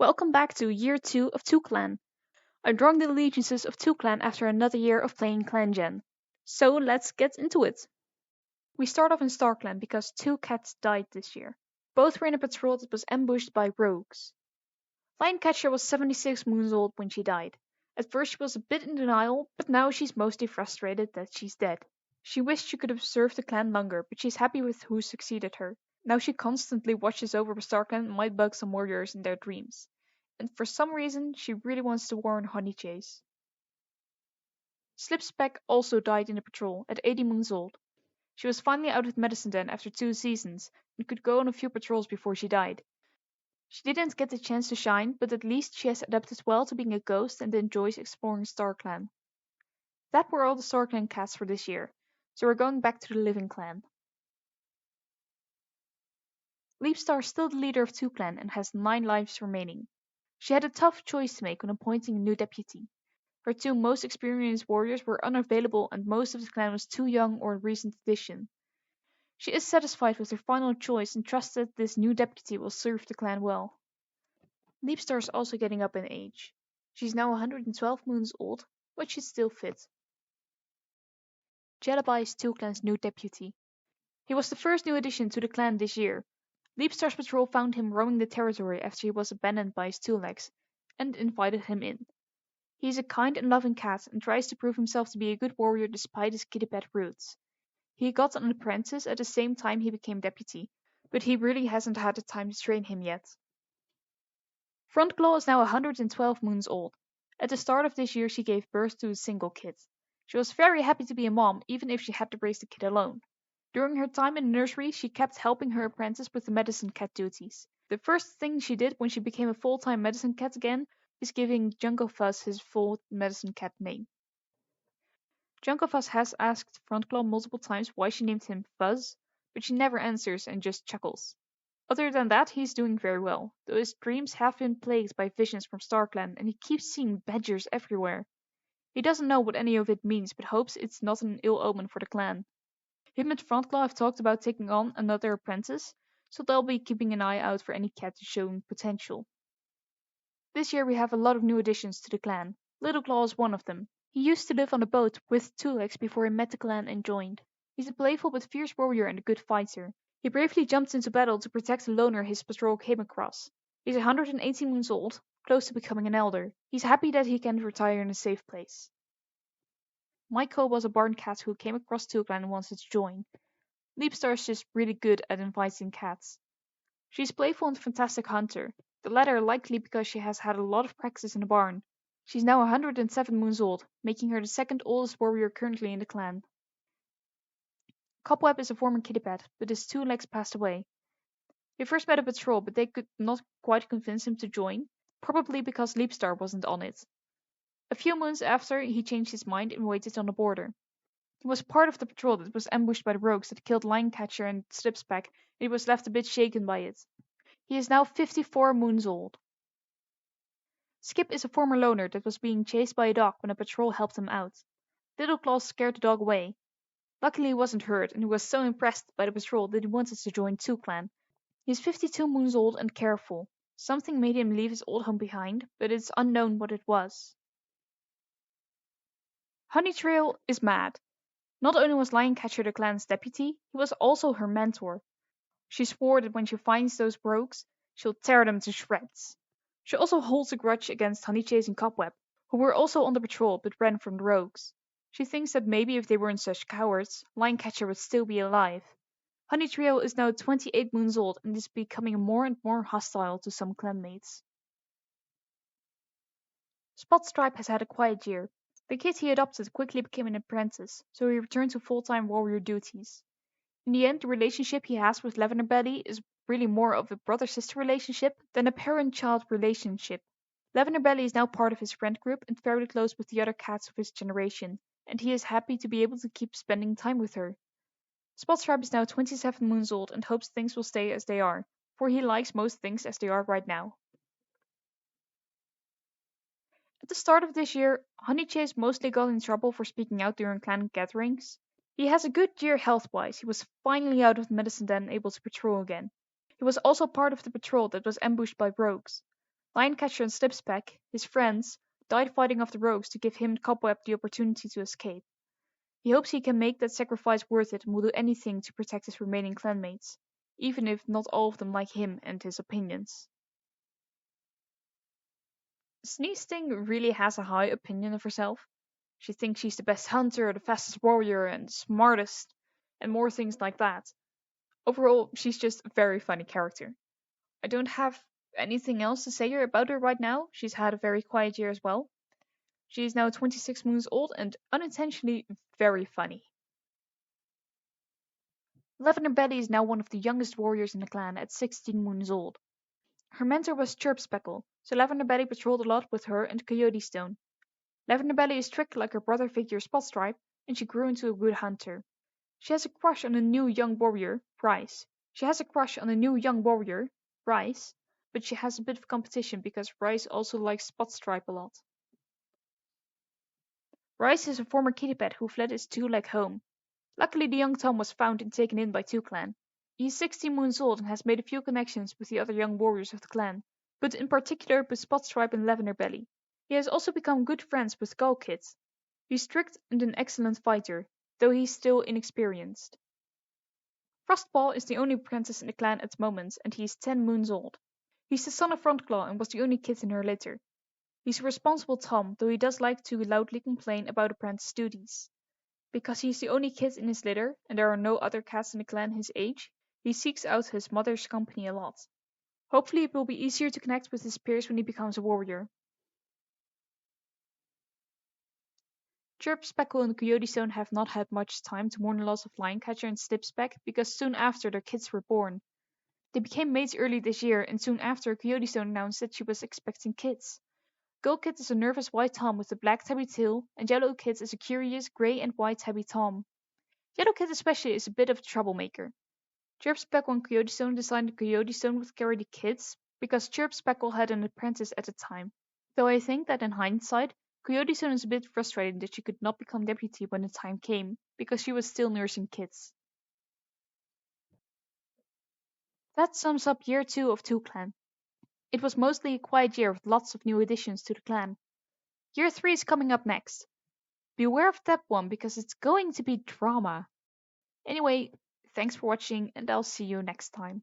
Welcome back to Year 2 of TwoClan. I'm drawing the allegiances of TwoClan after another year of playing ClanGen. So let's get into it. We start off in StarClan because two cats died this year. Both were in a patrol that was ambushed by rogues. Lioncatcher was 76 moons old when she died. At first she was a bit in denial, but now she's mostly frustrated that she's dead. She wished she could have served the clan longer, but she's happy with who succeeded her. Now she constantly watches over StarClan and might bug some warriors in their dreams. And for some reason, she really wants to warn Honeychase. Slipspec also died in the patrol at 80 moons old. She was finally out of Medicine Den after 2 seasons and could go on a few patrols before she died. She didn't get the chance to shine, but at least she has adapted well to being a ghost and enjoys exploring StarClan. That were all the StarClan cats for this year, so we're going back to the living clan. Leapstar is still the leader of TwoClan and has 9 lives remaining. She had a tough choice to make when appointing a new deputy. Her 2 most experienced warriors were unavailable and most of the clan was too young or a recent addition. She is satisfied with her final choice and trusts that this new deputy will serve the clan well. Leapstar is also getting up in age. She's now 112 moons old, but she's still fit. Jalabai is TwoClan's new deputy. He was the first new addition to the clan this year. Leapstar's patrol found him roaming the territory after he was abandoned by his 2 legs, and invited him in. He is a kind and loving cat and tries to prove himself to be a good warrior despite his kitty pet roots. He got an apprentice at the same time he became deputy, but he really hasn't had the time to train him yet. Frontclaw is now 112 moons old. At the start of this year she gave birth to a single kid. She was very happy to be a mom, even if she had to raise the kid alone. During her time in the nursery, she kept helping her apprentice with the medicine cat duties. The first thing she did when she became a full-time medicine cat again is giving Jungle Fuzz his full medicine cat name. Jungle Fuzz has asked Frontclaw multiple times why she named him Fuzz, but she never answers and just chuckles. Other than that, he's doing very well, though his dreams have been plagued by visions from StarClan and he keeps seeing badgers everywhere. He doesn't know what any of it means, but hopes it's not an ill omen for the clan. Him and Frontclaw have talked about taking on another apprentice, so they'll be keeping an eye out for any cat showing potential. This year we have a lot of new additions to the clan. Little Claw is one of them. He used to live on a boat with 2 legs before he met the clan and joined. He's a playful but fierce warrior and a good fighter. He bravely jumped into battle to protect a loner his patrol came across. He's 118 moons old, close to becoming an elder. He's happy that he can retire in a safe place. Michael was a barn cat who came across TwoClan and wanted to join. Leapstar is just really good at inviting cats. She's playful and fantastic hunter, the latter likely because she has had a lot of practice in the barn. She's now 107 moons old, making her the 2nd oldest warrior currently in the clan. Cobweb is a former kitty pet, but his 2 legs passed away. He first met a patrol, but they could not quite convince him to join, probably because Leapstar wasn't on it. A few months after, he changed his mind and waited on the border. He was part of the patrol that was ambushed by the rogues that killed Lionecatcher and Slipspec, and he was left a bit shaken by it. He is now 54 moons old. Skip is a former loner that was being chased by a dog when a patrol helped him out. Little Claw scared the dog away. Luckily he wasn't hurt, and he was so impressed by the patrol that he wanted to join TwoClan. He is 52 moons old and careful. Something made him leave his old home behind, but it's unknown what it was. Honeytrail is mad. Not only was Lioncatcher the clan's deputy, he was also her mentor. She swore that when she finds those rogues, she'll tear them to shreds. She also holds a grudge against Honeychase and Cobweb, who were also on the patrol but ran from the rogues. She thinks that maybe if they weren't such cowards, Lioncatcher would still be alive. Honeytrail is now 28 moons old and is becoming more and more hostile to some clanmates. Spotstripe has had a quiet year. The kid he adopted quickly became an apprentice, so he returned to full-time warrior duties. In the end, the relationship he has with Lavender Belly is really more of a brother-sister relationship than a parent-child relationship. Lavender Belly is now part of his friend group and fairly close with the other cats of his generation, and he is happy to be able to keep spending time with her. Spotstripe is now 27 moons old and hopes things will stay as they are, for he likes most things as they are right now. At the start of this year, Honeychase mostly got in trouble for speaking out during clan gatherings. He has a good year health-wise. He was finally out of the medicine den and able to patrol again. He was also part of the patrol that was ambushed by rogues. Lioncatcher and Slipspec, his friends, died fighting off the rogues to give him and Cobweb the opportunity to escape. He hopes he can make that sacrifice worth it and will do anything to protect his remaining clanmates, even if not all of them like him and his opinions. Sneeze Sting really has a high opinion of herself. She thinks she's the best hunter, the fastest warrior, and the smartest, and more things like that. Overall, she's just a very funny character. I don't have anything else to say about her right now. She's had a very quiet year as well. She is now 26 moons old and unintentionally very funny. Lavender Belly is now one of the youngest warriors in the clan at 16 moons old. Her mentor was Chirpspeckle, so Lavender Belly patrolled a lot with her and Coyote Stone. Lavender Belly is strict like her brother figure Spotstripe, and she grew into a good hunter. She has a crush on a new young warrior, Bryce. But she has a bit of competition because Bryce also likes Spotstripe a lot. Bryce is a former kitty pet who fled his two-leg home. Luckily the young Tom was found and taken in by TwoClan. He is 16 moons old and has made a few connections with the other young warriors of the clan, but in particular with Spotstripe and Lavender Belly. He has also become good friends with Gull Kid. He's strict and an excellent fighter, though he's still inexperienced. Frostball is the only apprentice in the clan at the moment, and he is 10 moons old. He's the son of Frontclaw and was the only kid in her litter. He's a responsible Tom, though he does like to loudly complain about apprentice duties. Because he's the only kid in his litter, and there are no other cats in the clan his age, he seeks out his mother's company a lot. Hopefully it will be easier to connect with his peers when he becomes a warrior. Chirp, Speckle, and Coyote Stone have not had much time to mourn the loss of Lioncatcher and Slipspec because soon after their kids were born. They became mates early this year, and soon after Coyote Stone announced that she was expecting kids. Gull Kid is a nervous white Tom with a black tabby tail, and Yellow Kid is a curious grey and white tabby Tom. Yellow Kid especially is a bit of a troublemaker. Chirp, Speckle, and Coyote Stone decided Coyote Stone would carry the kids because Chirp Speckle had an apprentice at the time. Though I think that in hindsight, Coyote Stone is a bit frustrated that she could not become deputy when the time came, because she was still nursing kids. That sums up year 2 of TwoClan. It was mostly a quiet year with lots of new additions to the clan. Year 3 is coming up next. Beware of that one because it's going to be drama. Anyway, thanks for watching and I'll see you next time.